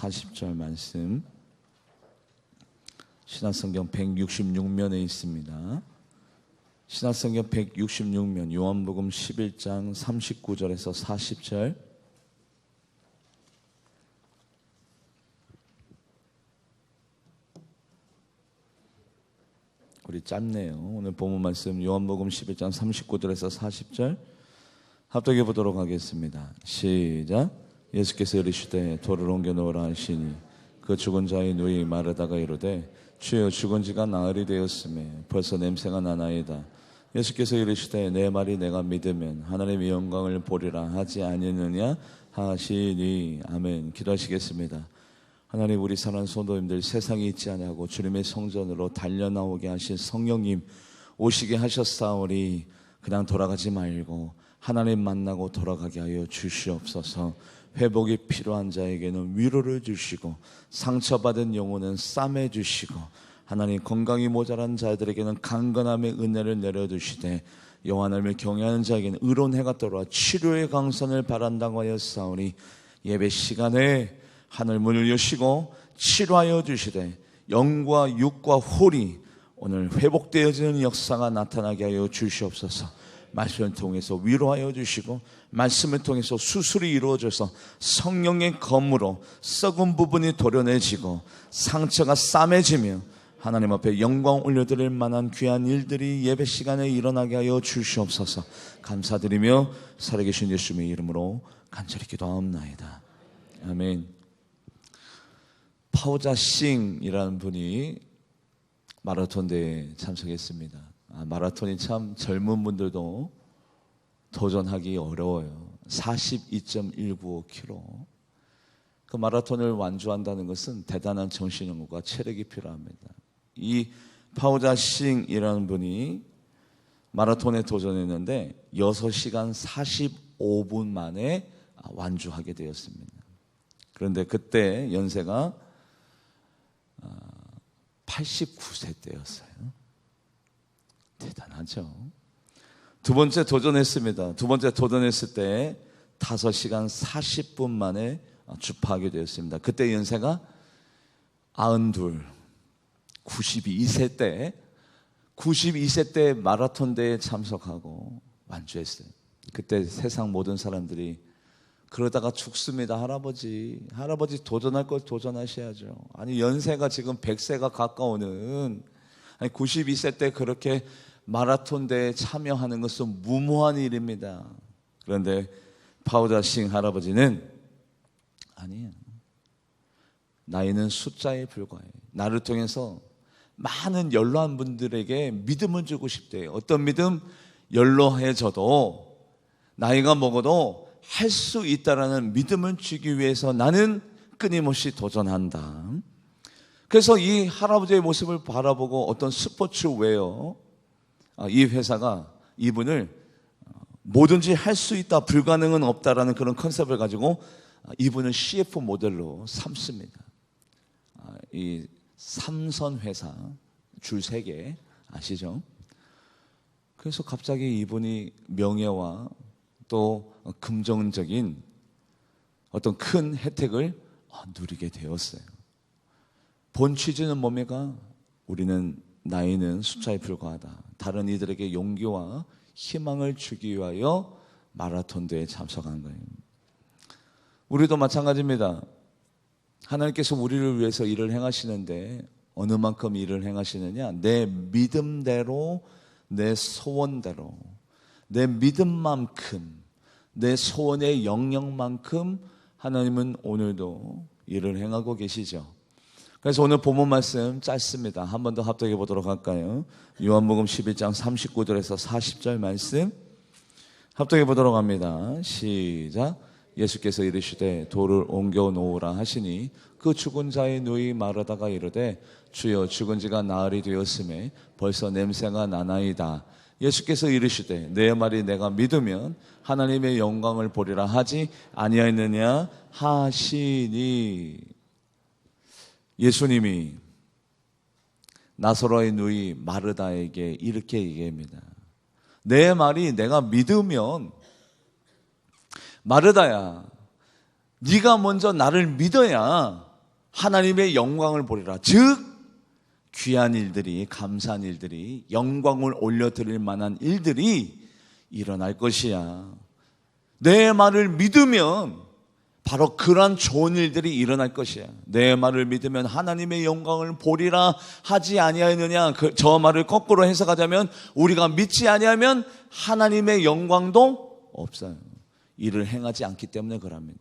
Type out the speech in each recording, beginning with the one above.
40절 말씀, 신약성경 166면에 있습니다. 신약성경 166면 요한복음 11장 39절에서 40절. 우리 짧네요. 오늘 본문 말씀 요한복음 11장 39절에서 40절 합독해 보도록 하겠습니다. 시작. 예수께서 이르시되 돌을 옮겨 놓으라 하시니 그 죽은 자의 누이 마르다가 이르되 주여 죽은 지가 나흘이 되었음에 벌써 냄새가 나나이다. 예수께서 이르시되 내 말이 내가 믿으면 하나님의 영광을 보리라 하지 아니느냐 하시니. 아멘. 기도하시겠습니다. 하나님, 우리 사랑하는 성도님들, 세상에 있지 아니하고 주님의 성전으로 달려나오게 하신 성령님 오시게 하셨사오니 그냥 돌아가지 말고 하나님 만나고 돌아가게 하여 주시옵소서. 회복이 필요한 자에게는 위로를 주시고 상처받은 영혼은 싸매 주시고 하나님, 건강이 모자란 자들에게는 강건함의 은혜를 내려주시되 여호와 하나님을 경외하는 자에게는 의로운 해가 떠올라 치료의 강선을 바란다고 하였사오니 예배 시간에 하늘 문을 여시고 치료하여 주시되 영과 육과 홀이 오늘 회복되어지는 역사가 나타나게 하여 주시옵소서. 말씀을 통해서 위로하여 주시고 말씀을 통해서 수술이 이루어져서 성령의 검으로 썩은 부분이 도려내지고 상처가 싸매지며 하나님 앞에 영광 올려드릴 만한 귀한 일들이 예배 시간에 일어나게 하여 주시옵소서. 감사드리며 살아계신 예수님의 이름으로 간절히 기도하옵나이다. 아멘. 파오자 싱이라는 분이 마라톤 대회에 참석했습니다. 마라톤이 참 젊은 분들도 도전하기 어려워요. 42.195km. 그 마라톤을 완주한다는 것은 대단한 정신력과 체력이 필요합니다. 이 파오자 싱이라는 분이 마라톤에 도전했는데 6시간 45분 만에 완주하게 되었습니다. 그런데 그때 연세가 89세 때였어요. 대단하죠. 두 번째 도전했습니다. 두 번째 도전했을 때 5시간 40분 만에 주파하게 되었습니다. 그때 연세가 92세 때 92세 때 마라톤 대회에 참석하고 완주했어요. 그때 세상 모든 사람들이 그러다가 죽습니다. 할아버지 도전할 걸 도전하셔야죠. 아니, 연세가 지금 100세가 가까우는 92세 때 그렇게 마라톤 대회에 참여하는 것은 무모한 일입니다. 그런데 파오자 싱 할아버지는 아니에요. 나이는 숫자에 불과해요. 나를 통해서 많은 연로한 분들에게 믿음을 주고 싶대요. 어떤 믿음? 연로해져도 나이가 먹어도 할 수 있다라는 믿음을 주기 위해서 나는 끊임없이 도전한다. 그래서 이 할아버지의 모습을 바라보고 어떤 스포츠웨어 이 회사가 이분을 뭐든지 할 수 있다, 불가능은 없다라는 그런 컨셉을 가지고 이분을 CF 모델로 삼습니다. 이 삼선 회사 줄 3개 아시죠? 그래서 갑자기 이분이 명예와 또 금전적인 어떤 큰 혜택을 누리게 되었어요. 본 취지는 뭡니까? 우리는 나이는 숫자에 불과하다. 다른 이들에게 용기와 희망을 주기 위하여 마라톤 대회에 참석한 거예요. 우리도 마찬가지입니다. 하나님께서 우리를 위해서 일을 행하시는데 어느 만큼 일을 행하시느냐? 내 믿음대로, 내 소원대로, 내 믿음만큼, 내 소원의 영역만큼 하나님은 오늘도 일을 행하고 계시죠. 그래서 오늘 본문 말씀 짧습니다. 한 번 더 합독해 보도록 할까요? 요한복음 11장 39절에서 40절 말씀 합독해 보도록 합니다. 시작. 예수께서 이르시되 돌을 옮겨 놓으라 하시니 그 죽은 자의 누이 마르다가 이르되 주여 죽은 지가 나흘이 되었음에 벌써 냄새가 나나이다. 예수께서 이르시되 내 말이 내가 믿으면 하나님의 영광을 보리라 하지 아니하였느냐 하시니. 예수님이 나사로의 누이 마르다에게 이렇게 얘기합니다. 내 말이 내가 믿으면, 마르다야, 네가 먼저 나를 믿어야 하나님의 영광을 보리라. 즉 귀한 일들이, 감사한 일들이, 영광을 올려드릴 만한 일들이 일어날 것이야. 내 말을 믿으면 바로 그러한 좋은 일들이 일어날 것이야. 내 말을 믿으면 하나님의 영광을 보리라 하지 아니하였느냐. 저 말을 거꾸로 해석하자면 우리가 믿지 아니하면 하나님의 영광도 없어요. 일을 행하지 않기 때문에 그럽니다.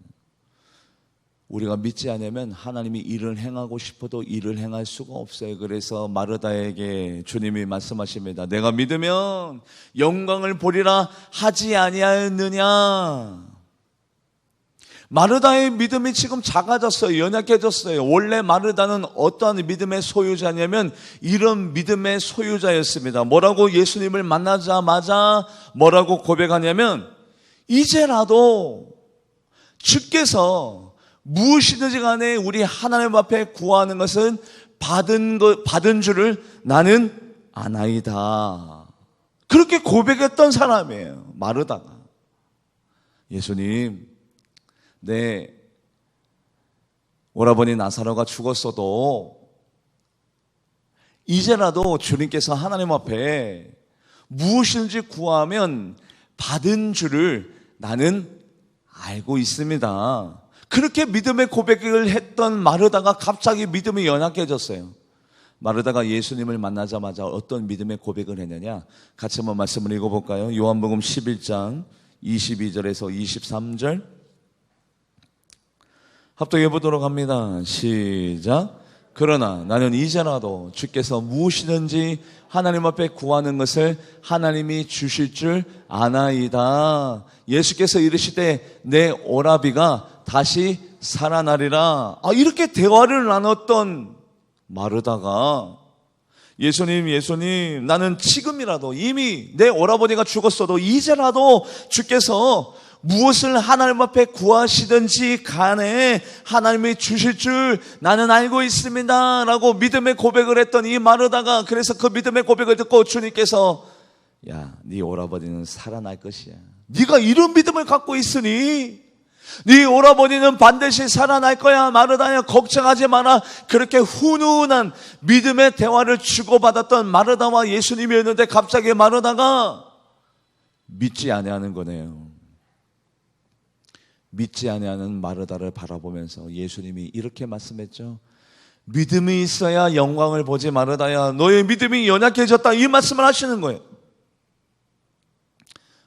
우리가 믿지 않으면 하나님이 일을 행하고 싶어도 일을 행할 수가 없어요. 그래서 마르다에게 주님이 말씀하십니다. 내가 믿으면 영광을 보리라 하지 아니하였느냐. 마르다의 믿음이 지금 작아졌어요. 연약해졌어요. 원래 마르다는 어떠한 믿음의 소유자냐면 이런 믿음의 소유자였습니다. 뭐라고 예수님을 만나자마자 뭐라고 고백하냐면 이제라도 주께서 무엇이든지 간에 우리 하나님 앞에 구하는 것은 받은 줄을 나는 아나이다. 그렇게 고백했던 사람이에요. 마르다가. 예수님, 내 오라버니 나사로가 죽었어도 이제라도 주님께서 하나님 앞에 무엇이든지 구하면 받은 줄을 나는 알고 있습니다. 그렇게 믿음의 고백을 했던 마르다가 갑자기 믿음이 연약해졌어요. 마르다가 예수님을 만나자마자 어떤 믿음의 고백을 했느냐? 같이 한번 말씀을 읽어볼까요? 요한복음 11장 22절에서 23절 합독해 보도록 합니다. 시작. 그러나 나는 이제라도 주께서 무엇이든지 하나님 앞에 구하는 것을 하나님이 주실 줄 아나이다. 예수께서 이르시되 내 오라비가 다시 살아나리라. 이렇게 대화를 나눴던 마르다가 예수님, 나는 지금이라도 이미 내 오라버니가 죽었어도 이제라도 주께서 무엇을 하나님 앞에 구하시든지 간에 하나님이 주실 줄 나는 알고 있습니다 라고 믿음의 고백을 했던 이 마르다가, 그래서 그 믿음의 고백을 듣고 주님께서 야, 네 오라버니는 살아날 것이야. 네가 이런 믿음을 갖고 있으니 네 오라버니는 반드시 살아날 거야. 마르다야, 걱정하지 마라. 그렇게 훈훈한 믿음의 대화를 주고받았던 마르다와 예수님이었는데 갑자기 마르다가 믿지 아니하는 거네요. 믿지 아니하는 마르다를 바라보면서 예수님이 이렇게 말씀했죠. 믿음이 있어야 영광을 보지. 마르다야, 너의 믿음이 연약해졌다. 이 말씀을 하시는 거예요.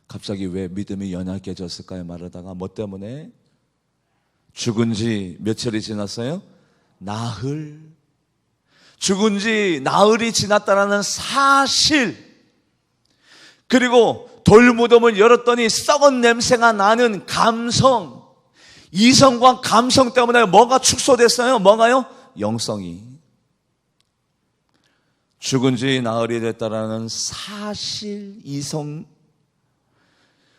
갑자기 왜 믿음이 연약해졌을까요? 마르다가 뭐 때문에? 죽은 지 며칠이 지났어요? 나흘. 죽은 지 나흘이 지났다라는 사실, 그리고 돌무덤을 열었더니 썩은 냄새가 나는 감성, 이성과 감성 때문에 뭐가 축소됐어요? 뭐가요? 영성이. 죽은 지 나흘이 됐다라는 사실, 이성,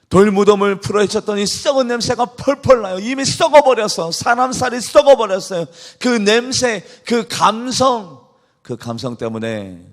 돌무덤을 풀어헤쳤더니 썩은 냄새가 펄펄 나요. 이미 썩어버렸어. 사람 살이 썩어버렸어요. 그 냄새, 그 감성 때문에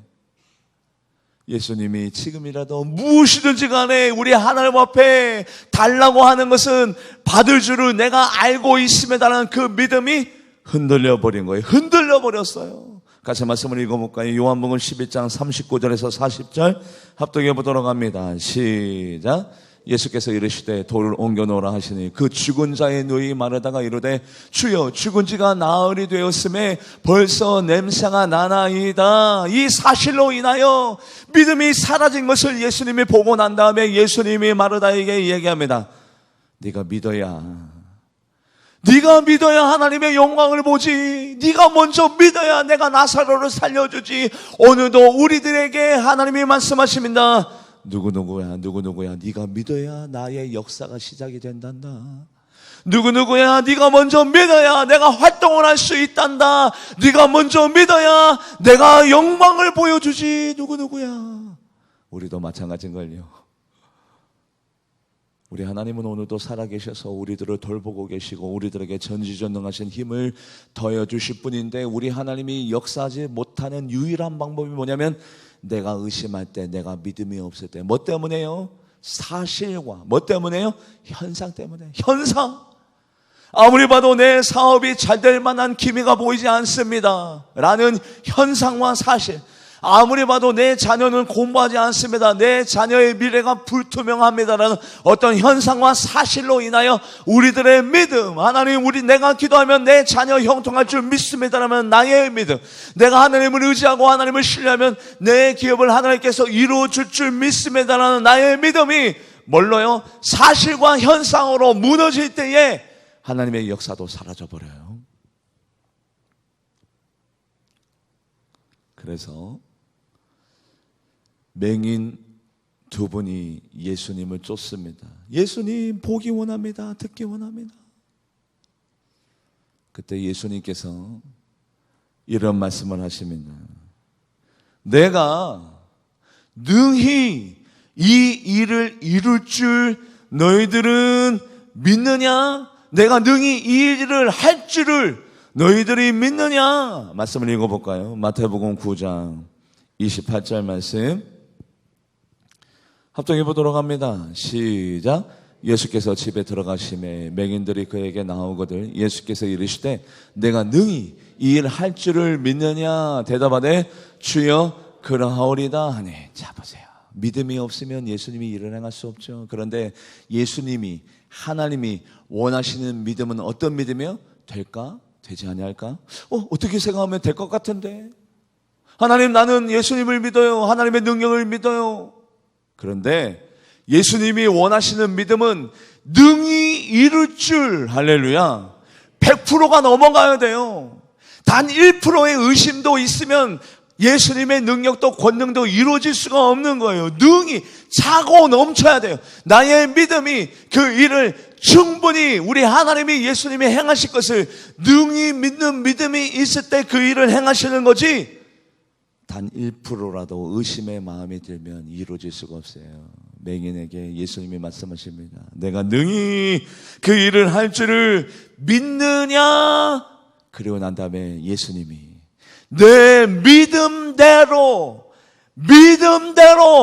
예수님이 지금이라도 무엇이든지 간에 우리 하나님 앞에 달라고 하는 것은 받을 줄을 내가 알고 있습니다라는 그 믿음이 흔들려 버린 거예요. 흔들려 버렸어요. 같이 말씀을 읽어볼까요? 요한복음 11장 39절에서 40절 합독해 보도록 합니다. 시작. 예수께서 이르시되 돌을 옮겨 놓으라 하시니 그 죽은 자의 누이 마르다가 이르되 주여, 죽은 지가 나흘이 되었음에 벌써 냄새가 나나이다. 이 사실로 인하여 믿음이 사라진 것을 예수님이 보고 난 다음에 예수님이 마르다에게 얘기합니다. 네가 믿어야 하나님의 영광을 보지. 네가 먼저 믿어야 내가 나사로를 살려주지. 오늘도 우리들에게 하나님이 말씀하십니다. 누구누구야, 네가 믿어야 나의 역사가 시작이 된단다. 누구누구야, 네가 먼저 믿어야 내가 활동을 할 수 있단다. 네가 먼저 믿어야 내가 영광을 보여주지. 누구누구야. 우리도 마찬가지인걸요. 우리 하나님은 오늘도 살아계셔서 우리들을 돌보고 계시고 우리들에게 전지전능하신 힘을 더해주실 분인데, 우리 하나님이 역사하지 못하는 유일한 방법이 뭐냐면 내가 의심할 때, 내가 믿음이 없을 때. 뭐 때문에요? 사실과 뭐 때문에요? 현상 때문에. 현상. 아무리 봐도 내 사업이 잘 될 만한 기미가 보이지 않습니다 라는 현상과 사실, 아무리 봐도 내 자녀는 공부하지 않습니다, 내 자녀의 미래가 불투명합니다라는 어떤 현상과 사실로 인하여 우리들의 믿음, 하나님 내가 기도하면 내 자녀 형통할 줄 믿습니다라면 나의 믿음, 내가 하나님을 의지하고 하나님을 신뢰하면 내 기업을 하나님께서 이루어줄 줄 믿습니다라는 나의 믿음이 뭘로요? 사실과 현상으로 무너질 때에 하나님의 역사도 사라져버려요. 그래서 맹인 두 분이 예수님을 쫓습니다. 예수님 보기 원합니다. 듣기 원합니다. 그때 예수님께서 이런 말씀을 하십니다. 내가 능히 이 일을 이룰 줄 너희들은 믿느냐? 내가 능히 이 일을 할 줄을 너희들이 믿느냐? 말씀을 읽어볼까요? 마태복음 9장 28절 말씀 합독해 보도록 합니다. 시작. 예수께서 집에 들어가심에 맹인들이 그에게 나오거든 예수께서 이르시되 내가 능히 이 일 할 줄을 믿느냐? 대답하되 주여 그러하오리다 하니. 자 보세요. 믿음이 없으면 예수님이 일을 행할 수 없죠. 그런데 예수님이, 하나님이 원하시는 믿음은 어떤 믿음이요? 될까? 되지 아니할까? 어떻게 생각하면 될 것 같은데, 하나님 나는 예수님을 믿어요, 하나님의 능력을 믿어요. 그런데 예수님이 원하시는 믿음은 능히 이룰 줄, 할렐루야, 100%가 넘어가야 돼요. 단 1%의 의심도 있으면 예수님의 능력도 권능도 이루어질 수가 없는 거예요. 능히 차고 넘쳐야 돼요. 나의 믿음이 그 일을 충분히 우리 하나님이 예수님이 행하실 것을 능히 믿는 믿음이 있을 때 그 일을 행하시는 거지, 단 1%라도 의심의 마음이 들면 이루어질 수가 없어요. 맹인에게 예수님이 말씀하십니다. 내가 능히 그 일을 할 줄을 믿느냐? 그리고 난 다음에 예수님이 내 믿음대로,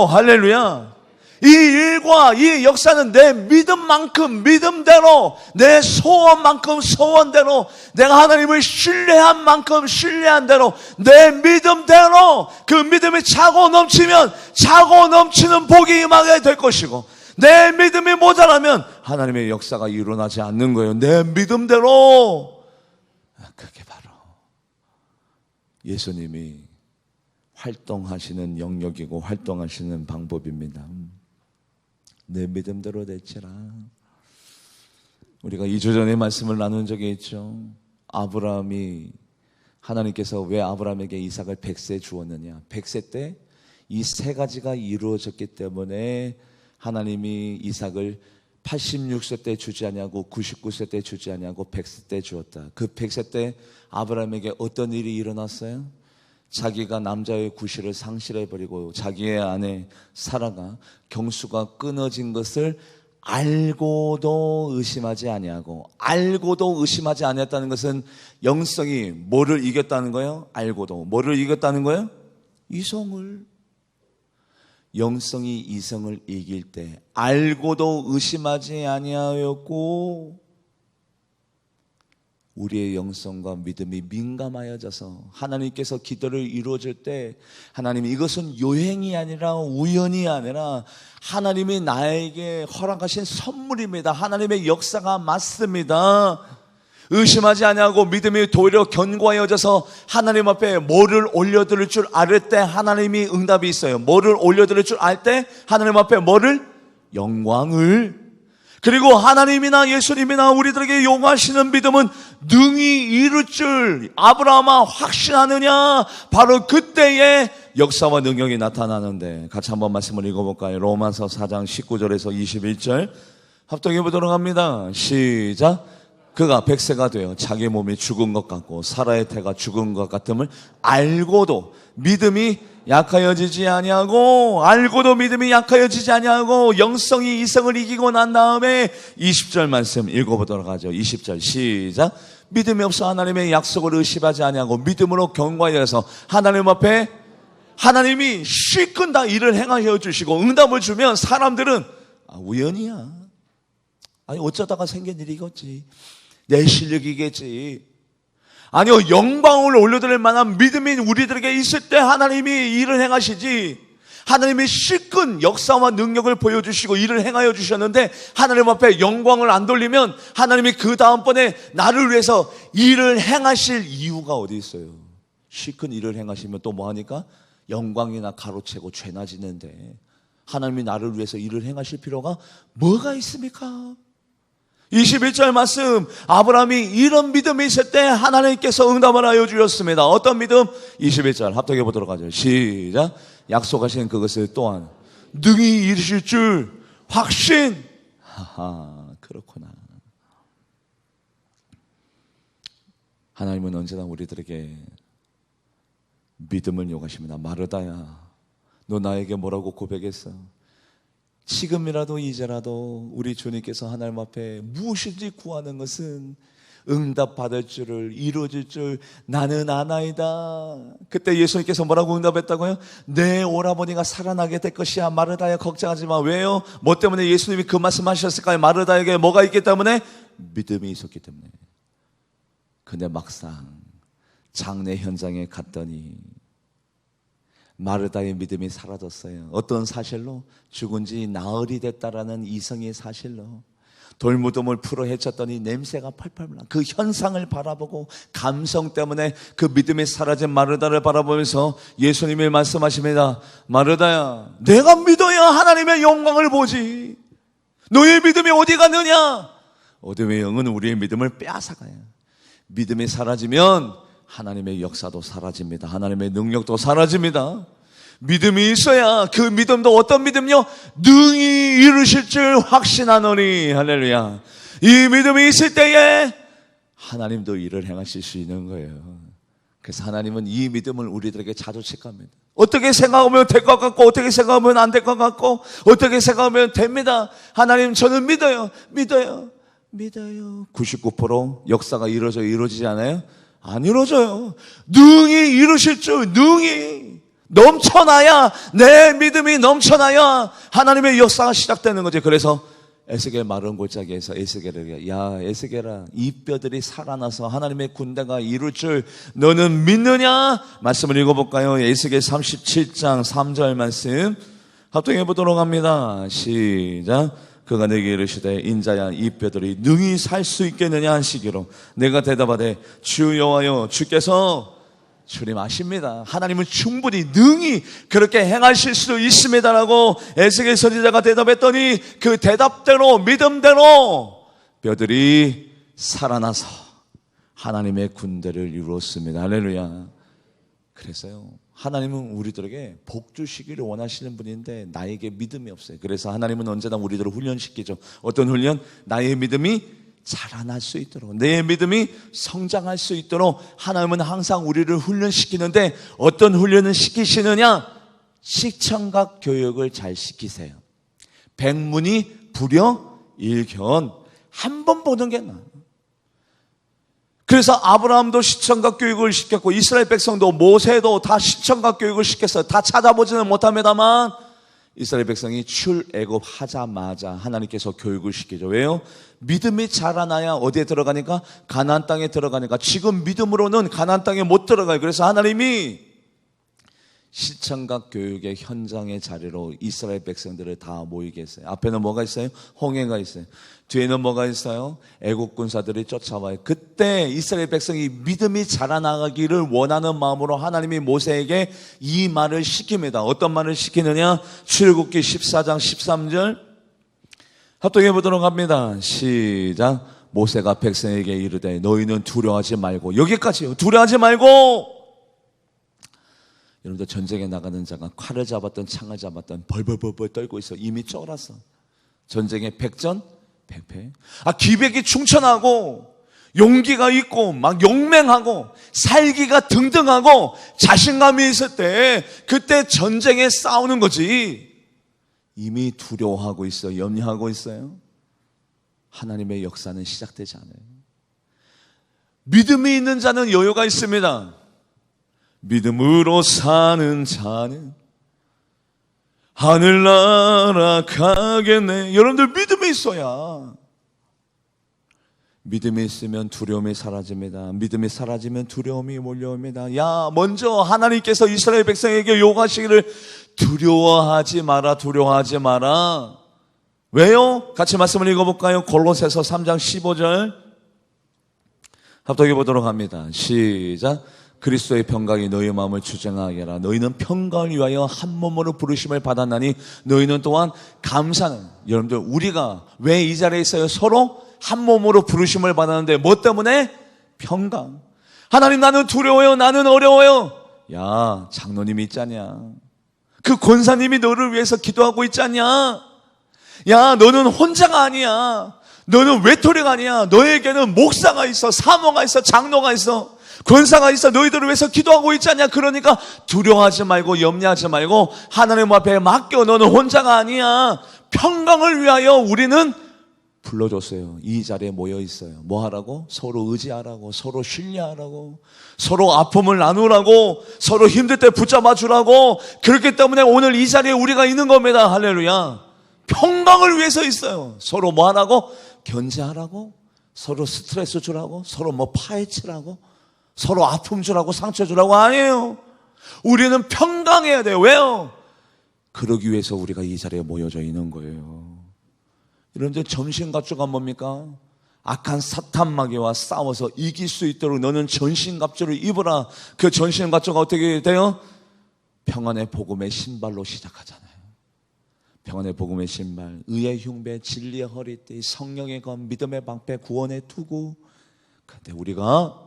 할렐루야, 이 일과 이 역사는 내 믿음만큼 믿음대로, 내 소원만큼 소원대로, 내가 하나님을 신뢰한 만큼 신뢰한 대로, 내 믿음대로 그 믿음이 차고 넘치면 차고 넘치는 복이 임하게 될 것이고, 내 믿음이 모자라면 하나님의 역사가 일어나지 않는 거예요. 내 믿음대로. 그게 바로 예수님이 활동하시는 영역이고 활동하시는 방법입니다. 내 믿음대로 되치라. 우리가 2주 전에 말씀을 나눈 적이 있죠. 아브라함이, 하나님께서 왜 아브라함에게 이삭을 100세 주었느냐? 100세 때 이 세 가지가 이루어졌기 때문에 하나님이 이삭을 86세 때 주지 아니하고 99세 때 주지 아니하고 100세 때 주었다. 그 100세 때 아브라함에게 어떤 일이 일어났어요? 자기가 남자의 구실을 상실해버리고 자기의 아내 사라가 경수가 끊어진 것을 알고도 의심하지 아니하고, 알고도 의심하지 아니했다는 것은 영성이 뭐를 이겼다는 거예요? 알고도 뭐를 이겼다는 거예요? 이성을. 영성이 이성을 이길 때 알고도 의심하지 아니하였고, 우리의 영성과 믿음이 민감하여져서 하나님께서 기도를 이루어질 때 하나님이 이것은 요행이 아니라 우연이 아니라 하나님이 나에게 허락하신 선물입니다. 하나님의 역사가 맞습니다. 의심하지 아니하고 믿음이 도리어 견고하여져서 하나님 앞에 뭐를 올려드릴 줄 알 때 하나님이 응답이 있어요. 뭐를 올려드릴 줄 알 때 하나님 앞에 뭐를? 영광을. 그리고 하나님이나 예수님이나 우리들에게 요구하시는 믿음은 능히 이룰 줄 아브라함아 확신하느냐? 바로 그때에 역사와 능력이 나타나는데, 같이 한번 말씀을 읽어볼까요? 로마서 4장 19절에서 21절 합독해 보도록 합니다. 시작. 그가 100세가 되어 자기 몸이 죽은 것 같고 사라의 태가 죽은 것 같음을 알고도 믿음이 약하여지지 아니하고, 알고도 믿음이 약하여지지 아니하고 영성이 이성을 이기고 난 다음에 20절 말씀 읽어보도록 하죠. 20절 시작. 믿음이 없어 하나님의 약속을 의심하지 아니하고 믿음으로 견고하여서 하나님 앞에 하나님이 실컷 다 일을 행하여 주시고 응답을 주면 사람들은 우연이야, 아니 어쩌다가 생긴 일이겠지, 내 실력이겠지. 아니요, 영광을 올려드릴 만한 믿음이 우리들에게 있을 때 하나님이 일을 행하시지. 하나님이 실컷 역사와 능력을 보여주시고 일을 행하여 주셨는데 하나님 앞에 영광을 안 돌리면 하나님이 그 다음번에 나를 위해서 일을 행하실 이유가 어디 있어요? 실컷 일을 행하시면 또 뭐하니까? 영광이나 가로채고 죄나 지는데 하나님이 나를 위해서 일을 행하실 필요가 뭐가 있습니까? 21절 말씀, 아브라함이 이런 믿음이 있을 때 하나님께서 응답을 하여 주셨습니다. 어떤 믿음? 21절 합독해 보도록 하죠. 시작. 약속하신 그것을 또한 능히 이루실 줄 확신. 하하, 그렇구나. 하나님은 언제나 우리들에게 믿음을 요구하십니다. 마르다야, 너 나에게 뭐라고 고백했어? 지금이라도 이제라도 우리 주님께서 하나님 앞에 무엇이든지 구하는 것은 응답받을 줄을, 이루어질 줄 나는 아나이다. 그때 예수님께서 뭐라고 응답했다고요? 내 오라버니가 살아나게 될 것이야. 마르다야, 걱정하지 마. 왜요? 뭐 때문에 예수님이 그 말씀하셨을까요? 마르다에게 뭐가 있기 때문에? 믿음이 있었기 때문에. 근데 막상 장례 현장에 갔더니 마르다의 믿음이 사라졌어요. 어떤 사실로? 죽은 지 나흘이 됐다라는 이성의 사실로. 돌무덤을 풀어 헤쳤더니 냄새가 펄펄 나. 그 현상을 바라보고 감성 때문에 그 믿음이 사라진 마르다를 바라보면서 예수님이 말씀하십니다. 마르다야, 내가 믿어야 하나님의 영광을 보지. 너의 믿음이 어디 갔느냐? 어둠의 영은 우리의 믿음을 빼앗아가요. 믿음이 사라지면 하나님의 역사도 사라집니다. 하나님의 능력도 사라집니다. 믿음이 있어야, 그 믿음도 어떤 믿음요? 능히 이루실 줄 확신하노니. 할렐루야. 이 믿음이 있을 때에 하나님도 일을 행하실 수 있는 거예요. 그래서 하나님은 이 믿음을 우리들에게 자주 체크합니다. 어떻게 생각하면 될 것 같고, 어떻게 생각하면 안 될 것 같고, 어떻게 생각하면 됩니다. 하나님, 저는 믿어요. 99% 역사가 이루어지지 않아요? 안 이루어져요. 능히 이루실 줄, 능히 넘쳐나야, 내 믿음이 넘쳐나야 하나님의 역사가 시작되는 거지. 그래서 에스겔 마른 골짜기에서 에스겔에게, 야 에스겔아, 이 뼈들이 살아나서 하나님의 군대가 이룰 줄 너는 믿느냐? 말씀을 읽어볼까요? 에스겔 37장 3절 말씀 합독해 보도록 합니다. 시작. 그가 내게 이르시되 인자야, 이 뼈들이 능히 살 수 있겠느냐 하시기로 내가 대답하되 주 여호와여, 주께서, 주님 아십니다. 하나님은 충분히 능히 그렇게 행하실 수 있습니다라고 에스겔 선지자가 대답했더니 그 대답대로, 믿음대로 뼈들이 살아나서 하나님의 군대를 이루었습니다. 할렐루야. 그래서요, 하나님은 우리들에게 복 주시기를 원하시는 분인데 나에게 믿음이 없어요. 그래서 하나님은 언제나 우리들을 훈련시키죠. 어떤 훈련? 나의 믿음이 자라날 수 있도록, 내 믿음이 성장할 수 있도록 하나님은 항상 우리를 훈련시키는데 어떤 훈련을 시키시느냐? 시청각 교육을 잘 시키세요. 백문이 불여일견, 한 번 보는 게 나아요. 그래서 아브라함도 시청각 교육을 시켰고 이스라엘 백성도, 모세도 다 시청각 교육을 시켰어요. 다 찾아보지는 못합니다만 이스라엘 백성이 출애굽하자마자 하나님께서 교육을 시키죠. 왜요? 믿음이 자라나야 어디에 들어가니까? 가나안 땅에 들어가니까. 지금 믿음으로는 가나안 땅에 못 들어가요. 그래서 하나님이 시청각 교육의 현장의 자리로 이스라엘 백성들을 다 모이게 했어요. 앞에는 뭐가 있어요? 홍해가 있어요. 뒤에는 뭐가 있어요? 애국 군사들이 쫓아와요. 그때 이스라엘 백성이 믿음이 자라나가기를 원하는 마음으로 하나님이 모세에게 이 말을 시킵니다. 어떤 말을 시키느냐? 출애굽기 14장 13절 합독해 보도록 합니다. 시작. 모세가 백성에게 이르되 너희는 두려워하지 말고, 여기까지요. 두려워하지 말고. 여러분들, 전쟁에 나가는 자가 칼을 잡았던 창을 잡았던 벌벌벌벌 떨고 있어. 이미 쫄았어. 전쟁의 백전 백패. 기백이 충천하고 용기가 있고 막 용맹하고 살기가 등등하고 자신감이 있을 때, 그때 전쟁에 싸우는 거지. 이미 두려워하고 있어. 염려하고 있어요. 하나님의 역사는 시작되지 않아요. 믿음이 있는 자는 여유가 있습니다. 믿음으로 사는 자는 하늘나라 가겠네. 여러분들, 믿음이 있어야, 믿음이 있으면 두려움이 사라집니다. 믿음이 사라지면 두려움이 몰려옵니다. 야, 먼저 하나님께서 이스라엘 백성에게 요구하시기를 두려워하지 마라, 두려워하지 마라. 왜요? 같이 말씀을 읽어볼까요? 골로새서 3장 15절 합독해 보도록 합니다. 시작. 그리스도의 평강이 너희의 마음을 주장하게 하라. 너희는 평강을 위하여 한 몸으로 부르심을 받았나니 너희는 또한 감사는. 여러분들, 우리가 왜 이 자리에 있어요? 서로 한 몸으로 부르심을 받았는데 뭐 때문에? 평강. 하나님, 나는 두려워요, 나는 어려워요. 야, 장로님이 있잖냐, 그 권사님이 너를 위해서 기도하고 있잖냐. 야, 너는 혼자가 아니야. 너는 외톨이가 아니야. 너에게는 목사가 있어, 사모가 있어, 장로가 있어, 권사가 있어. 너희들을 위해서 기도하고 있지 않냐. 그러니까 두려워하지 말고 염려하지 말고 하나님 앞에 맡겨. 너는 혼자가 아니야. 평강을 위하여 우리는 불러줬어요. 이 자리에 모여 있어요. 뭐 하라고? 서로 의지하라고, 서로 신뢰하라고, 서로 아픔을 나누라고, 서로 힘들 때 붙잡아 주라고. 그렇기 때문에 오늘 이 자리에 우리가 있는 겁니다. 할렐루야. 평강을 위해서 있어요. 서로 뭐 하라고? 견제하라고, 서로 스트레스 주라고, 서로 뭐 파헤치라고, 서로 아픔 주라고, 상처 주라고. 아니에요. 우리는 평강해야 돼요. 왜요? 그러기 위해서 우리가 이 자리에 모여져 있는 거예요. 여러분들, 전신갑주가 뭡니까? 악한 사탄마귀와 싸워서 이길 수 있도록 너는 전신갑주를 입으라. 그 전신갑주가 어떻게 돼요? 평안의 복음의 신발로 시작하잖아요. 평안의 복음의 신발, 의의 흉배, 진리의 허리띠, 성령의 검, 믿음의 방패, 구원의 투구. 그런데 우리가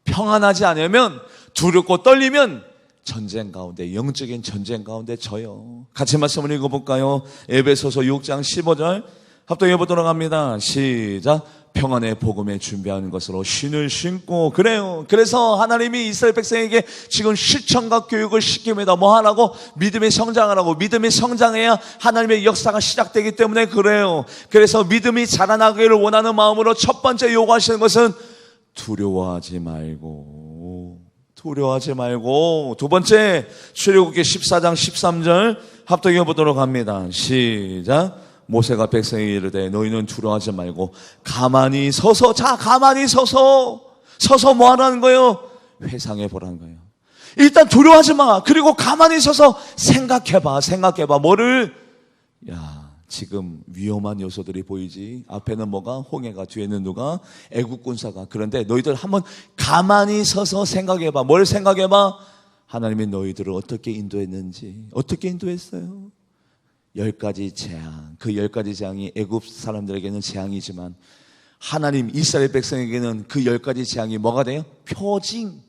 평안하지 않으면, 두렵고 떨리면 전쟁 가운데, 영적인 전쟁 가운데 져요. 같이 말씀을 읽어볼까요? 에베소서 6장 15절 합독해 보도록 합니다. 시작. 평안의 복음에 준비하는 것으로 신을 신고. 그래요. 그래서 하나님이 이스라엘 백성에게 지금 실천과 교육을 시킵니다. 뭐 하라고? 믿음이 성장하라고. 믿음이 성장해야 하나님의 역사가 시작되기 때문에 그래요. 그래서 믿음이 자라나기를 원하는 마음으로 첫 번째 요구하시는 것은 두려워하지 말고. 두려워하지 말고. 두 번째, 출애굽기 14장 13절 합독해 보도록 합니다. 시작. 모세가 백성에게 이르되 너희는 두려워하지 말고 가만히 서서. 자, 가만히 서서 뭐 하라는 거예요? 회상해 보라는 거예요. 일단 두려워하지 마. 그리고 가만히 서서 생각해봐. 뭐를? 야, 지금 위험한 요소들이 보이지. 앞에는 뭐가? 홍해가, 뒤에는 누가? 애국 군사가. 그런데 너희들 한번 가만히 서서 생각해봐. 뭘 생각해봐? 하나님이 너희들을 어떻게 인도했는지. 어떻게 인도했어요? 10가지 재앙. 그 10가지 재앙이 애굽 사람들에게는 재앙이지만 하나님 이스라엘 백성에게는 그 10가지 재앙이 뭐가 돼요? 표징.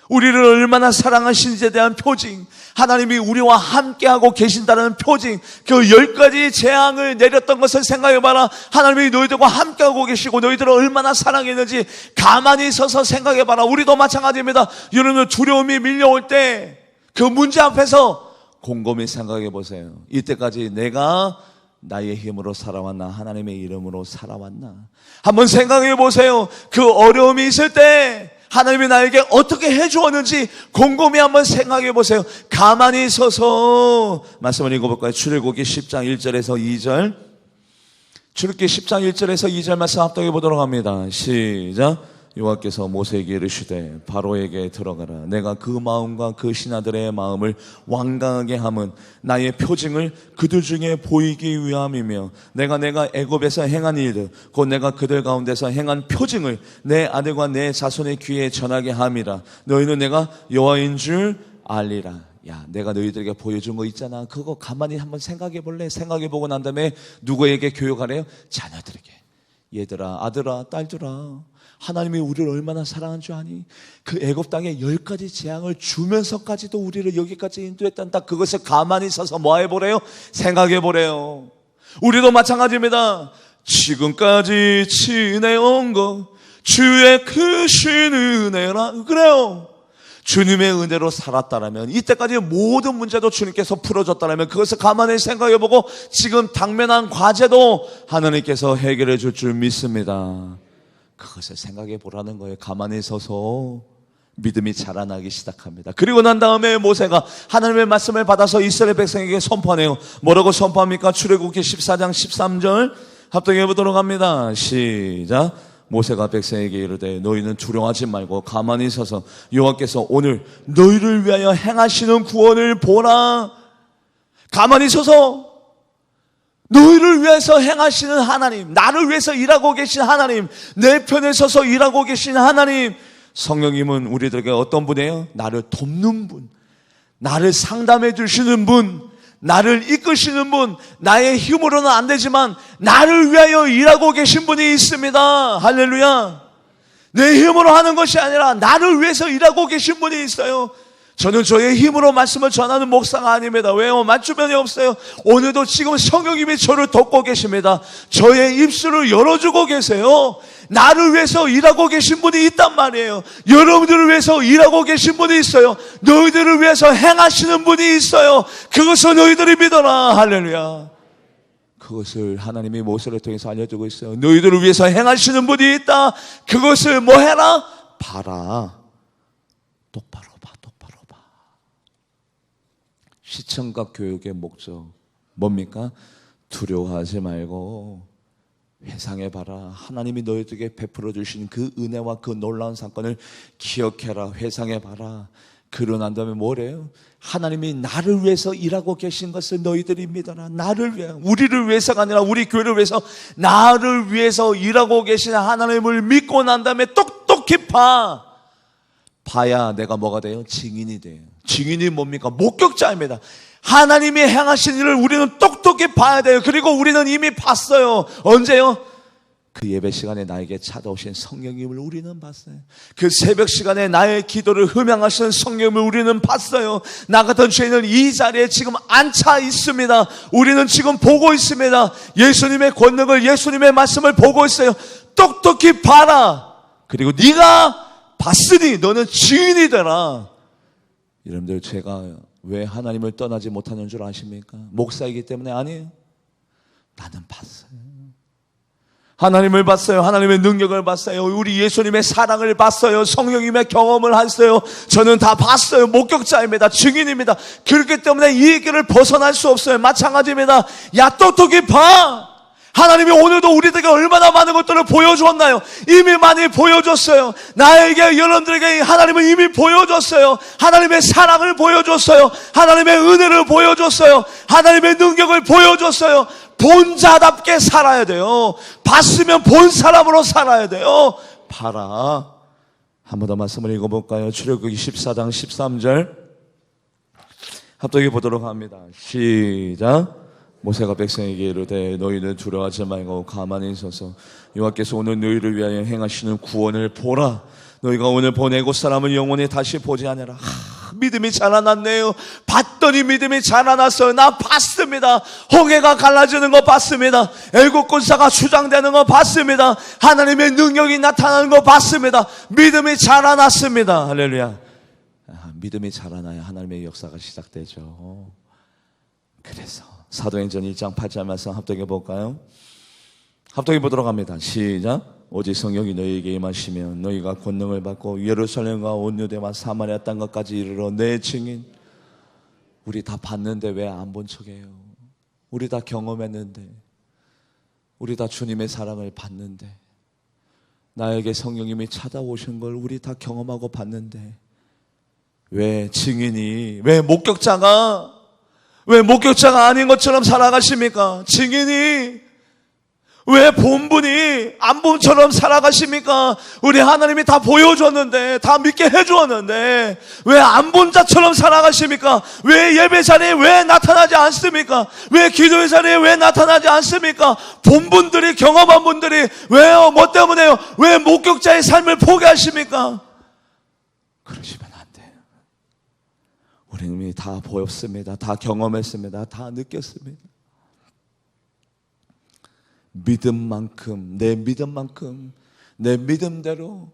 우리를 얼마나 사랑하시는지에 대한 표징. 하나님이 우리와 함께하고 계신다는 표징. 그 10가지 재앙을 내렸던 것을 생각해봐라. 하나님이 너희들과 함께하고 계시고 너희들을 얼마나 사랑했는지 가만히 서서 생각해봐라. 우리도 마찬가지입니다. 여러분, 두려움이 밀려올 때 그 문제 앞에서 곰곰이 생각해 보세요. 이때까지 내가 나의 힘으로 살아왔나, 하나님의 이름으로 살아왔나? 한번 생각해 보세요. 그 어려움이 있을 때 하나님이 나에게 어떻게 해주었는지 곰곰이 한번 생각해 보세요. 가만히 서서 말씀을 읽어볼까요? 출애굽기 10장 1절에서 2절. 출애굽기 10장 1절에서 2절 말씀 합독해 보도록 합니다. 시작. 여호와께서 모세에게 이르시되 바로에게 들어가라. 내가 그 마음과 그 신하들의 마음을 완강하게 함은 나의 표징을 그들 중에 보이기 위함이며 내가 애굽에서 행한 일들 곧 내가 그들 가운데서 행한 표징을 내 아들과 내 자손의 귀에 전하게 함이라. 너희는 내가 여호와인 줄 알리라. 야, 내가 너희들에게 보여준 거 있잖아. 그거 가만히 한번 생각해 볼래? 생각해 보고 난 다음에 누구에게 교육하래요? 자녀들에게. 얘들아, 아들아, 딸들아, 하나님이 우리를 얼마나 사랑한 줄 아니? 그 애굽 땅에 10가지 재앙을 주면서까지도 우리를 여기까지 인도했단다. 그것을 가만히 서서 뭐 해보래요? 생각해보래요. 우리도 마찬가지입니다. 지금까지 지내온 것 주의 크신 은혜라. 그래요. 주님의 은혜로 살았다라면, 이때까지 모든 문제도 주님께서 풀어줬다라면 그것을 가만히 생각해보고 지금 당면한 과제도 하나님께서 해결해 줄 줄 믿습니다. 그것을 생각해 보라는 거예요. 가만히 서서 믿음이 자라나기 시작합니다. 그리고 난 다음에 모세가 하나님의 말씀을 받아서 이스라엘 백성에게 선포하네요. 뭐라고 선포합니까? 출애굽기 14장 13절 합독해 보도록 합니다. 시작. 모세가 백성에게 이르되 너희는 두려워하지 말고 가만히 서서 여호와께서 오늘 너희를 위하여 행하시는 구원을 보라. 가만히 서서 너희를 위해서 행하시는 하나님, 나를 위해서 일하고 계신 하나님, 내 편에 서서 일하고 계신 하나님. 성령님은 우리들에게 어떤 분이에요? 나를 돕는 분, 나를 상담해 주시는 분, 나를 이끄시는 분, 나의 힘으로는 안 되지만 나를 위하여 일하고 계신 분이 있습니다. 할렐루야. 내 힘으로 하는 것이 아니라 나를 위해서 일하고 계신 분이 있어요. 저는 저의 힘으로 말씀을 전하는 목사가 아닙니다. 왜요? 맞주변이 없어요. 오늘도 지금 성령님이 저를 돕고 계십니다. 저의 입술을 열어주고 계세요. 나를 위해서 일하고 계신 분이 있단 말이에요. 여러분들을 위해서 일하고 계신 분이 있어요. 너희들을 위해서 행하시는 분이 있어요. 그것을 너희들이 믿어라. 할렐루야. 그것을 하나님이 모세를 통해서 알려주고 있어요. 너희들을 위해서 행하시는 분이 있다. 그것을 뭐 해라? 봐라. 똑바로 봐. 똑바로 봐. 시청각 교육의 목적 뭡니까? 두려워하지 말고 회상해봐라. 하나님이 너희들에게 베풀어 주신 그 은혜와 그 놀라운 사건을 기억해라. 회상해봐라. 그러고 난 다음에 뭐래요? 하나님이 나를 위해서 일하고 계신 것을 너희들이 믿어라. 나를 위해, 우리를 위해서가 아니라 우리 교회를 위해서 나를 위해서 일하고 계신 하나님을 믿고 난 다음에 똑똑히 봐야 내가 뭐가 돼요? 증인이 돼요. 증인이 뭡니까? 목격자입니다. 하나님이 행하신 일을 우리는 똑똑히 봐야 돼요. 그리고 우리는 이미 봤어요. 언제요? 그 예배 시간에 나에게 찾아오신 성령님을 우리는 봤어요. 그 새벽 시간에 나의 기도를 흠양하시는 성령님을 우리는 봤어요. 나 같은 죄인은 이 자리에 지금 앉아 있습니다. 우리는 지금 보고 있습니다. 예수님의 권능을, 예수님의 말씀을 보고 있어요. 똑똑히 봐라. 그리고 네가 봤으니 너는 증인이 되라. 여러분들, 제가 왜 하나님을 떠나지 못하는 줄 아십니까? 목사이기 때문에 아니에요. 나는 봤어요. 하나님을 봤어요. 하나님의 능력을 봤어요. 우리 예수님의 사랑을 봤어요. 성령님의 경험을 했어요. 저는 다 봤어요. 목격자입니다. 증인입니다. 그렇기 때문에 이 길을 벗어날 수 없어요. 마찬가지입니다. 야, 똑똑히 봐. 하나님이 오늘도 우리들에게 얼마나 많은 것들을 보여주었나요? 이미 많이 보여줬어요. 나에게, 여러분들에게 하나님은 이미 보여줬어요. 하나님의 사랑을 보여줬어요. 하나님의 은혜를 보여줬어요. 하나님의 능력을 보여줬어요. 본 자답게 살아야 돼요. 봤으면 본 사람으로 살아야 돼요. 봐라. 한 번 더 말씀을 읽어볼까요? 출애굽기 14장 13절 합독해 보도록 합니다. 시작. 모세가 백성에게 이르되 너희는 두려워하지 말고 가만히 서서 여호와께서 오늘 너희를 위하여 행하시는 구원을 보라. 너희가 오늘 본 애굽 사람을 영원히 다시 보지 않으라. 믿음이 자라났네요. 봤더니 믿음이 자라났어요. 나 봤습니다. 홍해가 갈라지는 거 봤습니다. 애굽 군사가 수장되는 거 봤습니다. 하나님의 능력이 나타나는 거 봤습니다. 믿음이 자라났습니다. 할렐루야. 믿음이 자라나야 하나님의 역사가 시작되죠. 그래서 사도행전 1장 8절 말씀 합독해 볼까요? 합독해 보도록 합니다. 시작. 오직 성령이 너희에게 임하시면 너희가 권능을 받고 예루살렘과 온 유대와 사마리아 땅까지 이르러 내 증인. 우리 다 봤는데 왜 안 본 척해요? 우리 다 경험했는데, 우리 다 주님의 사랑을 봤는데, 나에게 성령님이 찾아오신 걸 우리 다 경험하고 봤는데 왜 증인이, 왜 목격자가 아닌 것처럼 살아가십니까? 증인이 왜 본분이 안 본처럼 살아가십니까? 우리 하나님이 다 보여줬는데, 다 믿게 해주었는데 왜 안 본 자처럼 살아가십니까? 왜 예배 자리에 왜 나타나지 않습니까? 왜 기도의 자리에 왜 나타나지 않습니까? 본 분들이, 경험한 분들이 왜요? 뭐 때문에요? 왜 목격자의 삶을 포기하십니까? 그러시면 안 돼요. 우리는 이미 다 보였습니다. 다 경험했습니다. 다 느꼈습니다. 믿음만큼, 내 믿음만큼, 내 믿음대로,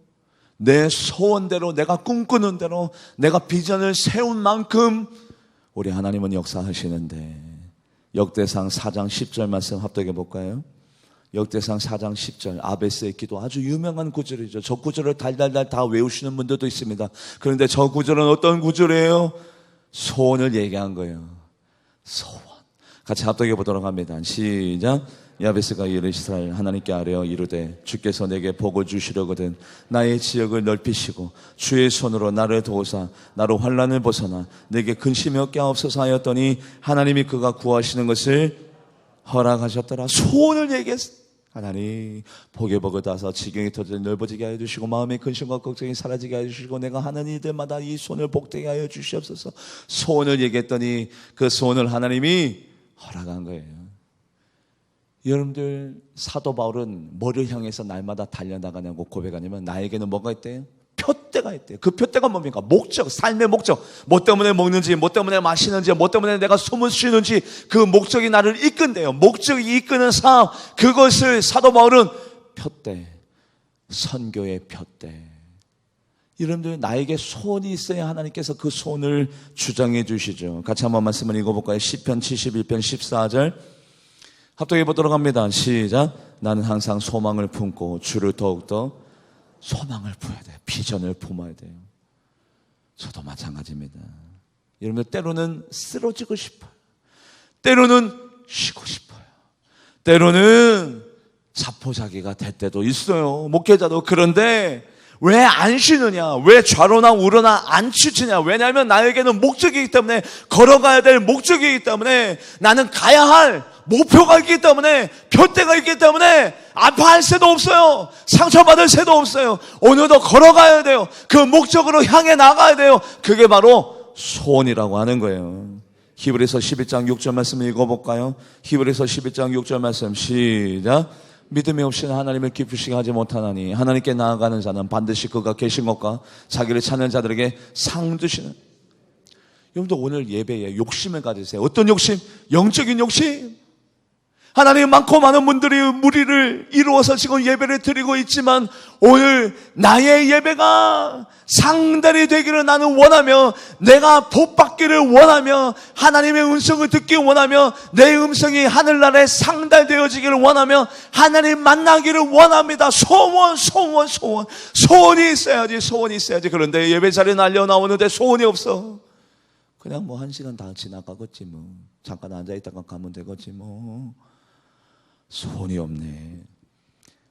내 소원대로, 내가 꿈꾸는 대로, 내가 비전을 세운 만큼 우리 하나님은 역사하시는데, 역대상 4장 10절 말씀 합독해 볼까요? 역대상 4장 10절, 아베스의 기도, 아주 유명한 구절이죠. 저 구절을 달달달 다 외우시는 분들도 있습니다. 그런데 저 구절은 어떤 구절이에요? 소원을 얘기한 거예요. 소원. 같이 합독해 보도록 합니다. 시작. 야베스가 이르시되 하나님께 아뢰어 이르되 주께서 내게 복을 주시려거든 나의 지역을 넓히시고 주의 손으로 나를 도우사 나로 환난을 벗어나 내게 근심이 없게 하옵소서 하였더니 하나님이 그가 구하시는 것을 허락하셨더라. 소원을 얘기했어. 하나님 복에 복을 따서 지경이 터져 넓어지게 하여 주시고 마음의 근심과 걱정이 사라지게 하여 주시고 내가 하는 일들마다 이 손을 복되게 하여 주시옵소서. 소원을 얘기했더니 그 소원을 하나님이 허락한 거예요. 여러분들 사도 바울은 뭐를 향해서 날마다 달려나가냐고 고백하냐면 나에게는 뭐가 있대요? 표대가 있대요. 그 표대가 뭡니까? 목적, 삶의 목적. 뭐 때문에 먹는지, 뭐 때문에 마시는지, 뭐 때문에 내가 숨을 쉬는지 그 목적이 나를 이끈대요. 목적이 이끄는 삶, 그것을 사도 바울은 표대, 선교의 표대. 여러분들 나에게 소원이 있어야 하나님께서 그 소원을 주장해 주시죠. 같이 한번 말씀을 읽어볼까요? 시편 71편 14절 합독해 보도록 합니다. 시작. 나는 항상 소망을 품고 주를 더욱더 소망을 품어야 돼요. 비전을 품어야 돼요. 저도 마찬가지입니다. 여러분들 때로는 쓰러지고 싶어요. 때로는 쉬고 싶어요. 때로는 자포자기가 될 때도 있어요. 목회자도. 그런데 왜 안 쉬느냐? 왜 좌로나 우로나 안 치치냐? 왜냐하면 나에게는 목적이기 때문에, 걸어가야 될 목적이기 때문에, 나는 가야 할 목표가 있기 때문에, 표대가 있기 때문에 아파할 새도 없어요. 상처받을 새도 없어요. 오늘도 걸어가야 돼요. 그 목적으로 향해 나가야 돼요. 그게 바로 소원이라고 하는 거예요. 히브리서 11장 6절 말씀 읽어볼까요? 히브리서 11장 6절 말씀 시작. 믿음이 없이는 하나님을 기쁘시게 하지 못하나니 하나님께 나아가는 자는 반드시 그가 계신 것과 자기를 찾는 자들에게 상 주시는. 여러분들 오늘 예배에 욕심을 가지세요. 어떤 욕심? 영적인 욕심. 하나님 많고 많은 분들이 무리를 이루어서 지금 예배를 드리고 있지만 오늘 나의 예배가 상달이 되기를 나는 원하며, 내가 복받기를 원하며, 하나님의 음성을 듣기 원하며, 내 음성이 하늘나라에 상달되어지기를 원하며 하나님 만나기를 원합니다. 소원이 있어야지. 소원이 있어야지. 그런데 예배 자리에 날려 나오는데 소원이 없어. 그냥 뭐 1시간 다 지나가겠지 뭐. 잠깐 앉아있다가 가면 되겠지 뭐. 소원이 없네.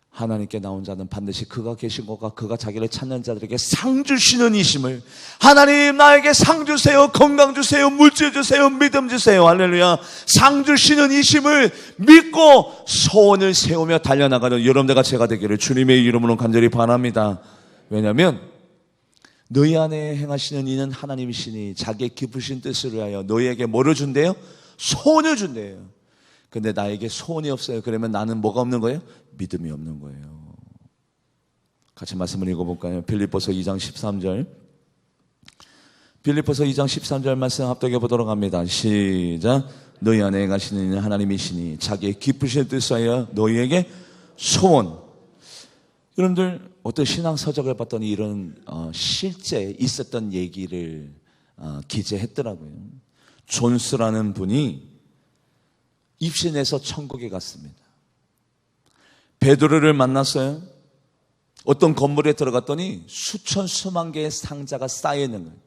하나님께 나온 자는 반드시 그가 계신 것과 그가 자기를 찾는 자들에게 상 주시는 이심을, 하나님 나에게 상 주세요, 건강 주세요, 물질 주세요, 믿음 주세요, 할렐루야. 상 주시는 이심을 믿고 소원을 세우며 달려나가는 여러분들과 제가 되기를 주님의 이름으로 간절히 바랍니다. 왜냐하면 너희 안에 행하시는 이는 하나님이시니 자기의 기쁘신 뜻을 위하여 너희에게 뭐를 준대요? 소원을 준대요. 근데 나에게 소원이 없어요. 그러면 나는 뭐가 없는 거예요? 믿음이 없는 거예요. 같이 말씀을 읽어볼까요? 빌립보서 2장 13절. 빌립보서 2장 13절 말씀 합독해 보도록 합니다. 시작. 너희 안에 가시는 하나님이시니 자기의 기쁘신 뜻하여 너희에게 소원. 여러분들 어떤 신앙 서적을 봤더니 이런 실제 있었던 얘기를 기재했더라고요. 존스라는 분이 입신해서 천국에 갔습니다. 베드로를 만났어요. 어떤 건물에 들어갔더니 수천 수만 개의 상자가 쌓여 있는 거예요.